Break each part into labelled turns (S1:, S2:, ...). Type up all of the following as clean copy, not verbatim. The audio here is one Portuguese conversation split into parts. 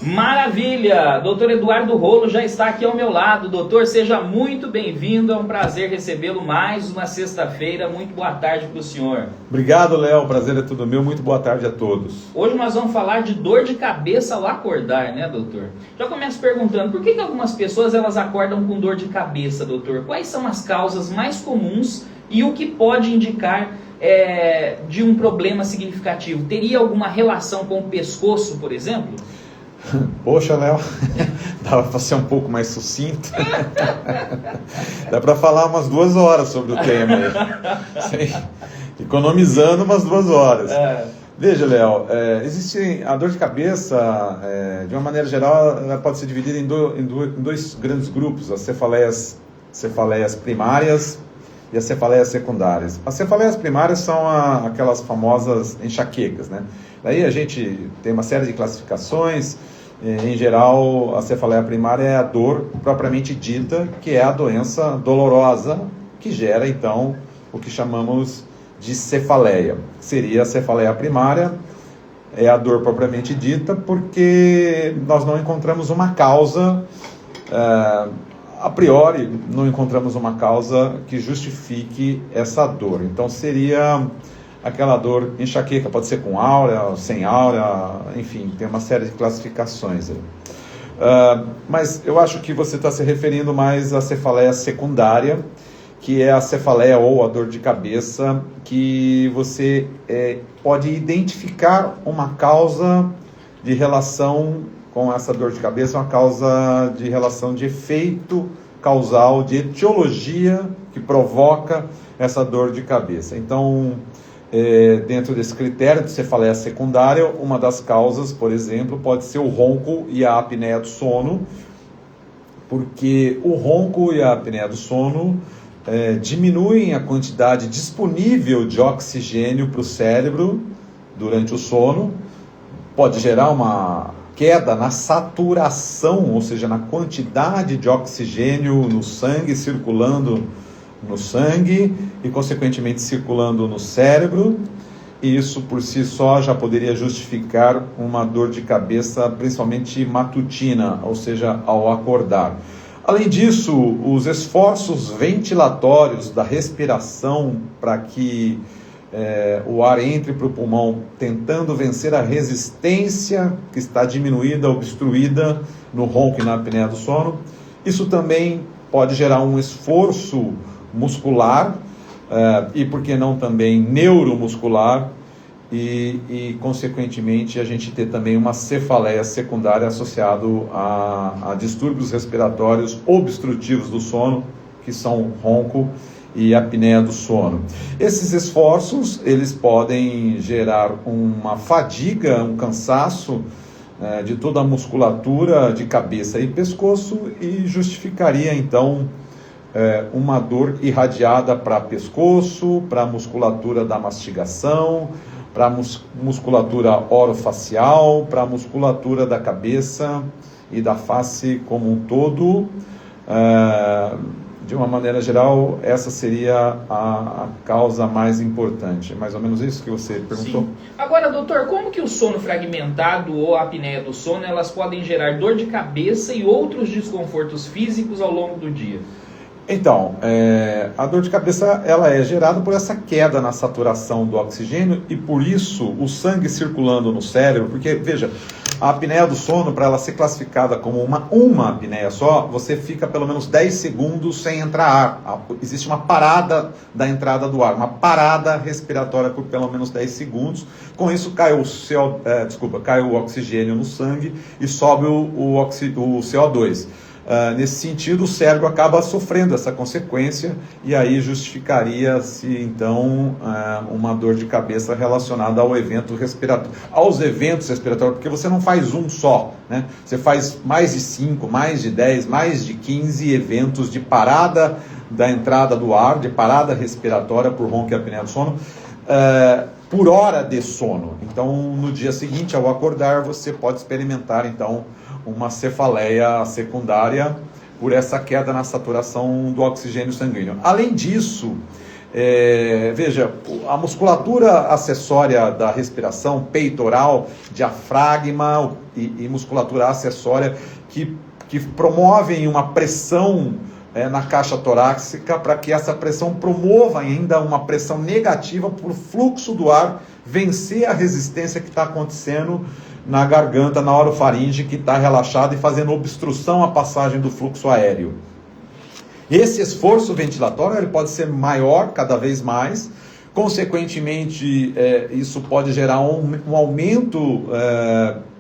S1: Maravilha! Doutor Eduardo Rolo já está aqui ao meu lado. Doutor, seja muito bem-vindo. É um prazer recebê-lo mais uma sexta-feira. Muito boa tarde para o senhor.
S2: Obrigado, Léo. O prazer é todo meu. Muito boa tarde a todos.
S1: Hoje nós vamos falar de dor de cabeça ao acordar, né, doutor? Já começo perguntando, por que algumas pessoas elas acordam com dor de cabeça, doutor? Quais são as causas mais comuns e o que pode indicar de um problema significativo? Teria alguma relação com o pescoço, por exemplo?
S2: Poxa, Léo, dava para ser um pouco mais sucinto. Dá para falar umas 2 horas sobre o tema aí. Economizando umas 2 horas. Veja, Léo, existe a dor de cabeça, de uma maneira geral, ela pode ser dividida em dois grandes grupos: as cefaleias primárias e as cefaleias secundárias. As cefaleias primárias são aquelas famosas enxaquecas, né? Daí a gente tem uma série de classificações. Em geral, a cefaleia primária é a dor propriamente dita, que é a doença dolorosa que gera, então, o que chamamos de cefaleia. Seria a cefaleia primária, é a dor propriamente dita, porque nós não encontramos uma causa, a priori, não encontramos uma causa que justifique essa dor. Então, seria aquela dor enxaqueca, pode ser com áurea, sem áurea, enfim, tem uma série de classificações aí. Mas eu acho que você está se referindo mais à cefaleia secundária, que é a cefaleia ou a dor de cabeça, que você pode identificar uma causa de relação com essa dor de cabeça, uma causa de relação de efeito causal, de etiologia que provoca essa dor de cabeça. Então, dentro desse critério de cefaleia secundária, uma das causas, por exemplo, pode ser o ronco e a apneia do sono, porque o ronco e a apneia do sono diminuem a quantidade disponível de oxigênio para o cérebro durante o sono, pode gerar uma queda na saturação, ou seja, na quantidade de oxigênio no sangue circulando no sangue e, consequentemente, circulando no cérebro. E isso, por si só, já poderia justificar uma dor de cabeça, principalmente matutina, ou seja, ao acordar. Além disso, os esforços ventilatórios da respiração para que o ar entre para o pulmão, tentando vencer a resistência que está diminuída, obstruída no ronco e na apneia do sono, isso também pode gerar um esforço muscular e, por que não, também neuromuscular e consequentemente, a gente ter também uma cefaleia secundária associado a distúrbios respiratórios obstrutivos do sono, que são ronco e apneia do sono. Esses esforços, eles podem gerar uma fadiga, um cansaço de toda a musculatura de cabeça e pescoço e justificaria, então, uma dor irradiada para pescoço, para a musculatura da mastigação, para a musculatura orofacial, para a musculatura da cabeça e da face como um todo. De uma maneira geral, essa seria a causa mais importante. Mais ou menos isso que você perguntou?
S1: Sim. Agora, doutor, como que o sono fragmentado ou a apneia do sono, elas podem gerar dor de cabeça e outros desconfortos físicos ao longo do dia?
S2: Então, a dor de cabeça ela é gerada por essa queda na saturação do oxigênio e por isso o sangue circulando no cérebro, porque, veja, a apneia do sono, para ela ser classificada como uma apneia só, você fica pelo menos 10 segundos sem entrar ar. Existe uma parada da entrada do ar, uma parada respiratória por pelo menos 10 segundos. Com isso cai o oxigênio no sangue e sobe o CO2. Nesse sentido, o cérebro acaba sofrendo essa consequência e aí justificaria-se, então, uma dor de cabeça relacionada ao evento respiratório, aos eventos respiratórios, porque você não faz um só, né? Você faz mais de 5, mais de 10, mais de 15 eventos de parada da entrada do ar, de parada respiratória por ronco e apneia do sono, por hora de sono. Então, no dia seguinte, ao acordar, você pode experimentar, então, uma cefaleia secundária por essa queda na saturação do oxigênio sanguíneo. Além disso, Veja, a musculatura acessória da respiração, peitoral, diafragma e musculatura acessória que promovem uma pressão na caixa torácica, para que essa pressão promova ainda uma pressão negativa para o fluxo do ar vencer a resistência que está acontecendo na garganta, na orofaringe, que está relaxada e fazendo obstrução à passagem do fluxo aéreo. Esse esforço ventilatório ele pode ser maior cada vez mais, consequentemente isso pode gerar um aumento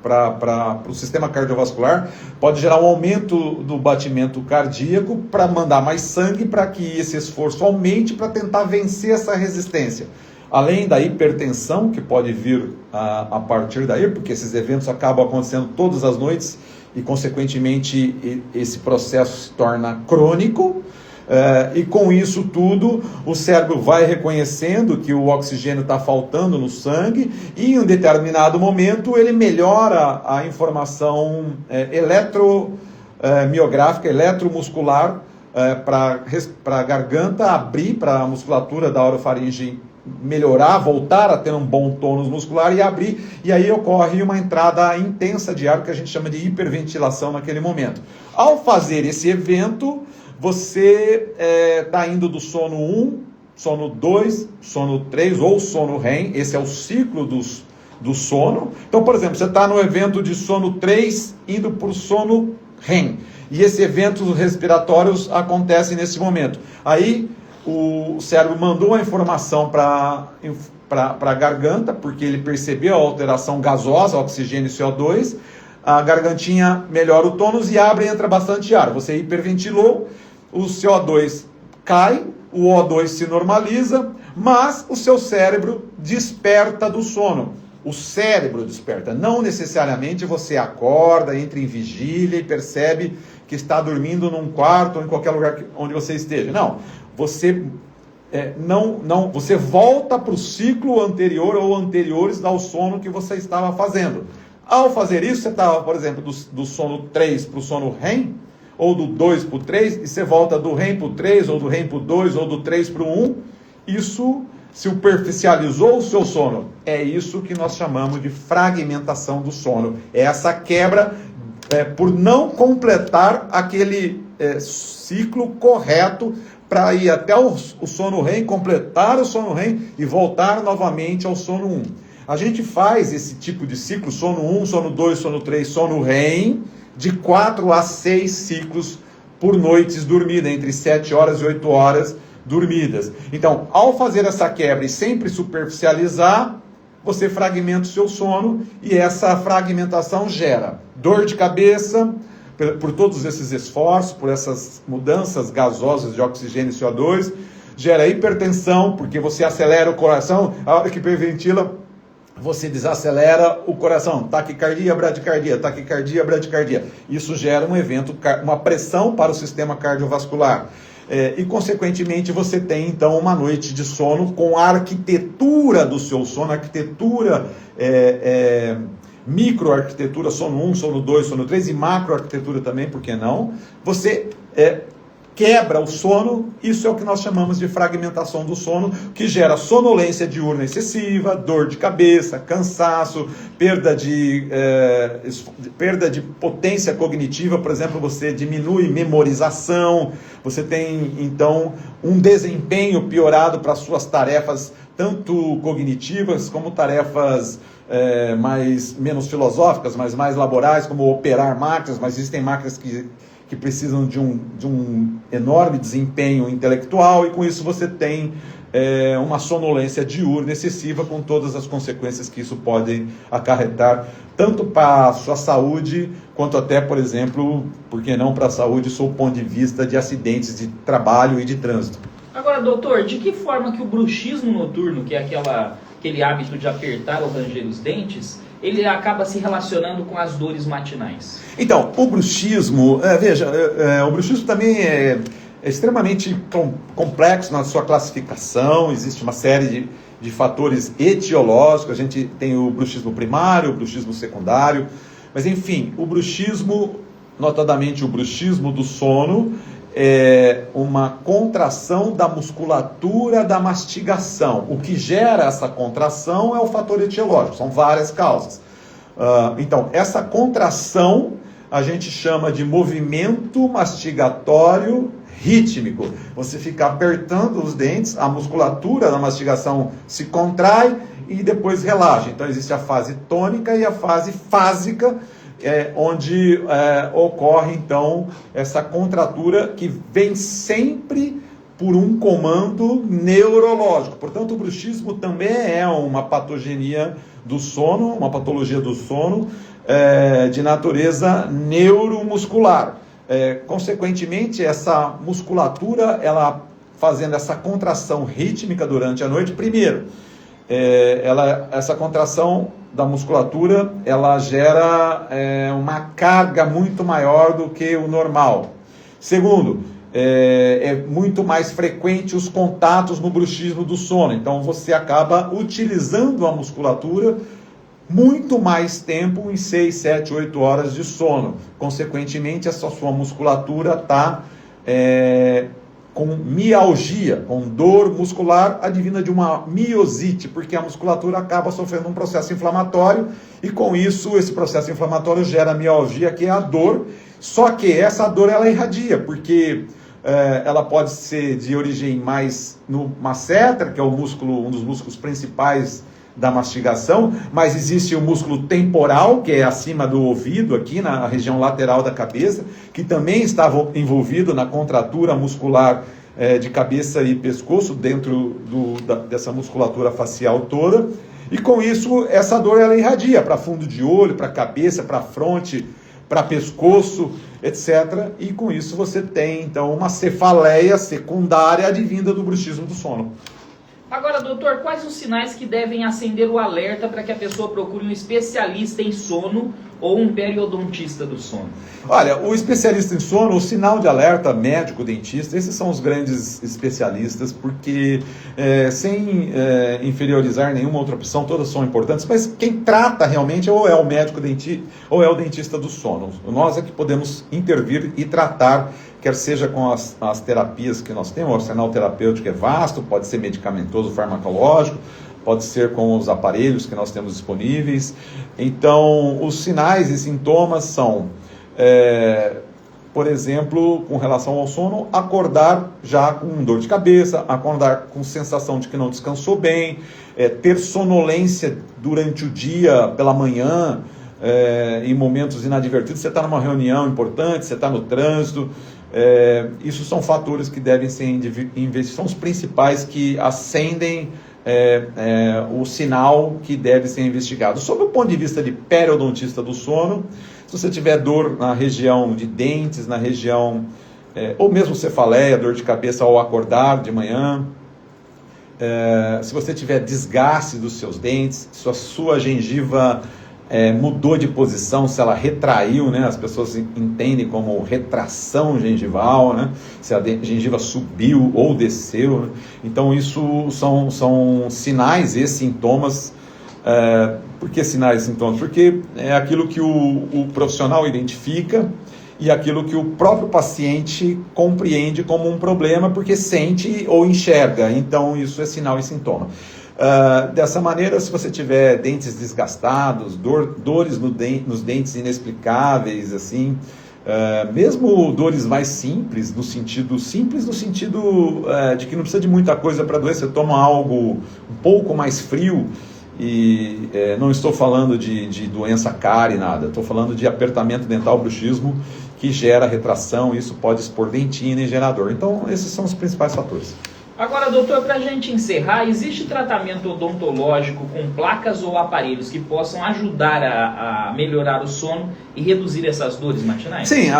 S2: para o sistema cardiovascular, pode gerar um aumento do batimento cardíaco para mandar mais sangue, para que esse esforço aumente para tentar vencer essa resistência. Além da hipertensão que pode vir a partir daí, porque esses eventos acabam acontecendo todas as noites e, consequentemente, esse processo se torna crônico. E com isso tudo, o cérebro vai reconhecendo que o oxigênio está faltando no sangue e, em um determinado momento, ele melhora a informação eletromiográfica, eletromuscular, para a garganta abrir, para a musculatura da orofaringe melhorar, voltar a ter um bom tônus muscular e abrir, e aí ocorre uma entrada intensa de ar, que a gente chama de hiperventilação naquele momento. Ao fazer esse evento, você está indo do sono 1, sono 2, sono 3 ou sono REM, esse é o ciclo do sono. Então, por exemplo, você está no evento de sono 3, indo para o sono REM, e esses eventos respiratórios acontecem nesse momento. Aí, o cérebro mandou a informação para a garganta, porque ele percebeu a alteração gasosa, oxigênio e CO2, a gargantinha melhora o tônus e abre e entra bastante ar. Você hiperventilou, o CO2 cai, o O2 se normaliza, mas o seu cérebro desperta do sono. O cérebro desperta, não necessariamente você acorda, entra em vigília e percebe que está dormindo num quarto ou em qualquer lugar onde você esteja. Não, você você volta para o ciclo anterior ou anteriores ao sono que você estava fazendo. Ao fazer isso, você estava, por exemplo, do sono 3 para o sono REM, ou do 2 para o 3, e você volta do REM para o 3, ou do REM para o 2, ou do 3 para o 1. Isso superficializou o seu sono. É isso que nós chamamos de fragmentação do sono. É essa quebra por não completar aquele ciclo correto para ir até o sono REM, completar o sono REM e voltar novamente ao sono 1. A gente faz esse tipo de ciclo, sono 1, sono 2, sono 3, sono REM, de 4 a 6 ciclos por noites dormidas, entre 7 horas e 8 horas dormidas. Então, ao fazer essa quebra e sempre superficializar, você fragmenta o seu sono, e essa fragmentação gera dor de cabeça, por todos esses esforços, por essas mudanças gasosas de oxigênio e CO2, gera hipertensão, porque você acelera o coração, a hora que hiperventila, você desacelera o coração, taquicardia, bradicardia, taquicardia, bradicardia. Isso gera um evento, uma pressão para o sistema cardiovascular. E, consequentemente, você tem, então, uma noite de sono com a arquitetura do seu sono, arquitetura, microarquitetura, sono 1, sono 2, sono 3, e macroarquitetura também, por que não? Você quebra o sono, isso é o que nós chamamos de fragmentação do sono, que gera sonolência diurna excessiva, dor de cabeça, cansaço, perda de potência cognitiva, por exemplo, você diminui memorização, você tem, então, um desempenho piorado para suas tarefas, tanto cognitivas como tarefas menos filosóficas, mas mais laborais, como operar máquinas, mas existem máquinas que precisam de um enorme desempenho intelectual, e com isso você tem uma sonolência diurna excessiva, com todas as consequências que isso pode acarretar, tanto para a sua saúde, quanto até, por exemplo, por que não para a saúde, sob o ponto de vista de acidentes de trabalho e de trânsito.
S1: Agora, doutor, de que forma que o bruxismo noturno, que é aquele hábito de apertar ou ranger os dentes, ele acaba se relacionando com as dores matinais? Então, o bruxismo,
S2: o bruxismo também é extremamente complexo na sua classificação, existe uma série de fatores etiológicos, a gente tem o bruxismo primário, o bruxismo secundário, mas enfim, o bruxismo, notadamente o bruxismo do sono, é uma contração da musculatura da mastigação. O que gera essa contração é o fator etiológico, são várias causas. Então, essa contração a gente chama de movimento mastigatório rítmico. Você fica apertando os dentes, a musculatura da mastigação se contrai e depois relaxa. Então, existe a fase tônica e a fase fásica, onde ocorre, então, essa contratura que vem sempre por um comando neurológico. Portanto, o bruxismo também é uma patogenia do sono, uma patologia do sono de natureza neuromuscular. Consequentemente, essa musculatura, ela fazendo essa contração rítmica durante a noite, primeiro, essa contração da musculatura, ela gera uma carga muito maior do que o normal. Segundo, é muito mais frequente os contatos no bruxismo do sono. Então, você acaba utilizando a musculatura muito mais tempo em 6, 7, 8 horas de sono. Consequentemente, essa sua musculatura está com mialgia, com dor muscular advinda de uma miosite, porque a musculatura acaba sofrendo um processo inflamatório e com isso, esse processo inflamatório gera mialgia, que é a dor, só que essa dor ela irradia, porque ela pode ser de origem mais no masseter, que é o músculo, um dos músculos principais da mastigação, mas existe o músculo temporal, que é acima do ouvido, aqui na região lateral da cabeça, que também estava envolvido na contratura muscular de cabeça e pescoço, dentro dessa musculatura facial toda, e com isso essa dor ela irradia para fundo de olho, para cabeça, para fronte, para pescoço, etc. E com isso você tem então uma cefaleia secundária advinda do bruxismo do sono.
S1: Agora, doutor, quais os sinais que devem acender o alerta para que a pessoa procure um especialista em sono ou um periodontista do sono?
S2: Olha, o especialista em sono, o sinal de alerta, médico, dentista, esses são os grandes especialistas, porque sem inferiorizar nenhuma outra opção, todas são importantes, mas quem trata realmente ou é o médico dentista ou é o dentista do sono. Nós é que podemos intervir e tratar, quer seja com as terapias que nós temos, o arsenal terapêutico é vasto, pode ser medicamentoso, farmacológico, pode ser com os aparelhos que nós temos disponíveis. Então, os sinais e sintomas são, por exemplo, com relação ao sono, acordar já com dor de cabeça, acordar com sensação de que não descansou bem, ter sonolência durante o dia, pela manhã, em momentos inadvertidos, você está numa reunião importante, você está no trânsito. Isso são fatores que devem ser investigados, são os principais que acendem o sinal que deve ser investigado. Sob o ponto de vista de periodontista do sono, se você tiver dor na região de dentes, na região, ou mesmo cefaleia, dor de cabeça ao acordar de manhã, se você tiver desgaste dos seus dentes, se a sua gengiva mudou de posição, se ela retraiu, né? As pessoas entendem como retração gengival, né? Se a gengiva subiu ou desceu, né? Então isso são sinais e sintomas. Por que sinais e sintomas? Porque é aquilo que o profissional identifica e aquilo que o próprio paciente compreende como um problema, porque sente ou enxerga. Então isso é sinal e sintoma. Dessa maneira, se você tiver dentes desgastados, dores nos dentes inexplicáveis, assim, mesmo dores mais simples no sentido de que não precisa de muita coisa para doer, você toma algo um pouco mais frio, e não estou falando de doença cárie, nada, estou falando de apertamento dental, bruxismo, que gera retração, isso pode expor dentina e gerar dor. Então, esses são os principais fatores.
S1: Agora, doutor, para a gente encerrar, existe tratamento odontológico com placas ou aparelhos que possam ajudar a melhorar o sono e reduzir essas dores matinais?
S2: Sim,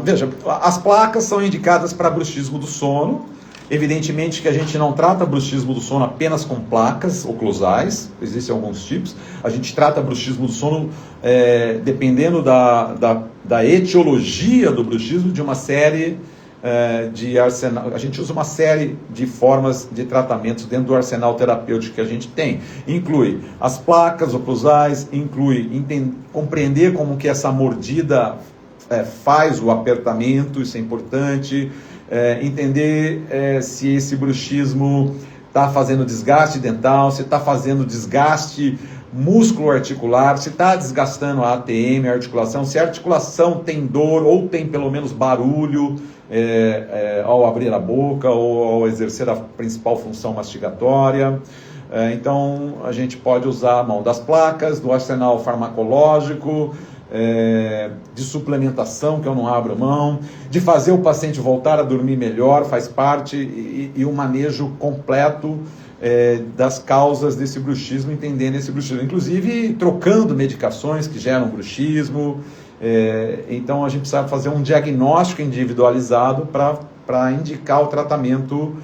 S2: veja, as placas são indicadas para bruxismo do sono. Evidentemente que a gente não trata bruxismo do sono apenas com placas oclusais, existem alguns tipos. A gente trata bruxismo do sono dependendo da etiologia do bruxismo, de uma série de arsenal. A gente usa uma série de formas de tratamentos dentro do arsenal terapêutico que a gente tem. Inclui as placas oclusais, inclui compreender como que essa mordida faz o apertamento, isso é importante, entender se esse bruxismo está fazendo desgaste dental, se está fazendo desgaste músculo-articular, se está desgastando a ATM, a articulação, se a articulação tem dor ou tem pelo menos barulho ao abrir a boca ou ao exercer a principal função mastigatória. Então, a gente pode usar a mão das placas, do arsenal farmacológico, de suplementação, que eu não abro mão, de fazer o paciente voltar a dormir melhor, faz parte, e o manejo completo das causas desse bruxismo, entendendo esse bruxismo, inclusive trocando medicações que geram bruxismo. Então a gente precisa fazer um diagnóstico individualizado para indicar o tratamento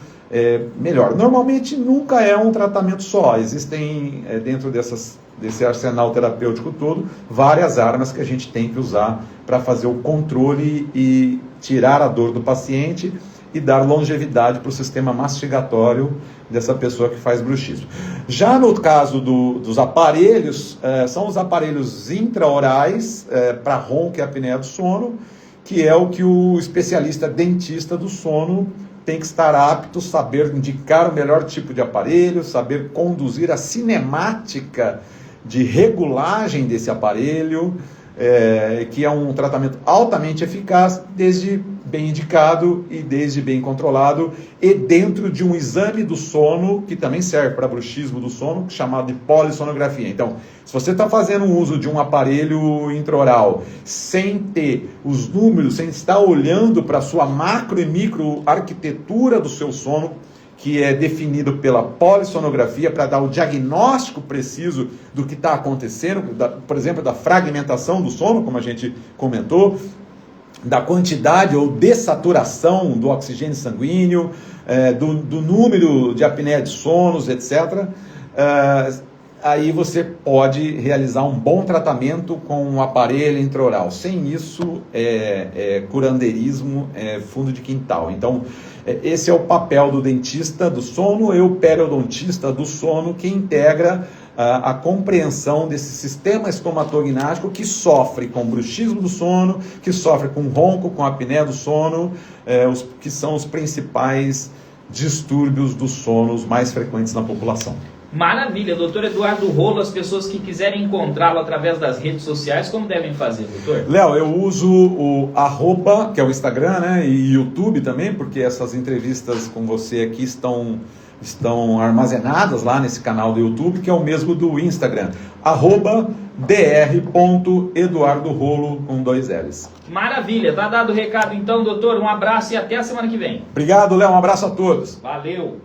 S2: melhor. Normalmente nunca é um tratamento só, existem dentro desse arsenal terapêutico todo várias armas que a gente tem que usar para fazer o controle e tirar a dor do paciente e dar longevidade para o sistema mastigatório dessa pessoa que faz bruxismo. Já no caso dos aparelhos, são os aparelhos intraorais para ronco e apneia do sono, que é o que o especialista dentista do sono tem que estar apto, saber indicar o melhor tipo de aparelho, saber conduzir a cinemática de regulagem desse aparelho, que é um tratamento altamente eficaz, desde bem indicado e desde bem controlado, e dentro de um exame do sono, que também serve para bruxismo do sono, chamado de polissonografia. Então, se você está fazendo uso de um aparelho intraoral, sem ter os números, sem estar olhando para a sua macro e micro arquitetura do seu sono, que é definido pela polissonografia, para dar o diagnóstico preciso do que está acontecendo, por exemplo, da fragmentação do sono, como a gente comentou, da quantidade ou dessaturação do oxigênio sanguíneo, do número de apneia de sonos, etc. Aí você pode realizar um bom tratamento com um aparelho intraoral. Sem isso, curandeirismo, fundo de quintal. Então, esse é o papel do dentista do sono e o periodontista do sono, que integra a compreensão desse sistema estomatognático que sofre com bruxismo do sono, que sofre com ronco, com apneia do sono, que são os principais distúrbios do sono os mais frequentes na população.
S1: Maravilha, doutor Eduardo Rolo, as pessoas que quiserem encontrá-lo através das redes sociais, como devem fazer, doutor?
S2: Léo, eu uso o @, que é o Instagram, né, e YouTube também, porque essas entrevistas com você aqui estão armazenadas lá nesse canal do YouTube, que é o mesmo do Instagram, @dr.eduardorolo com 2 L's.
S1: Maravilha, tá dado o recado então, doutor, um abraço e até a semana que vem.
S2: Obrigado, Léo, um abraço a todos.
S1: Valeu!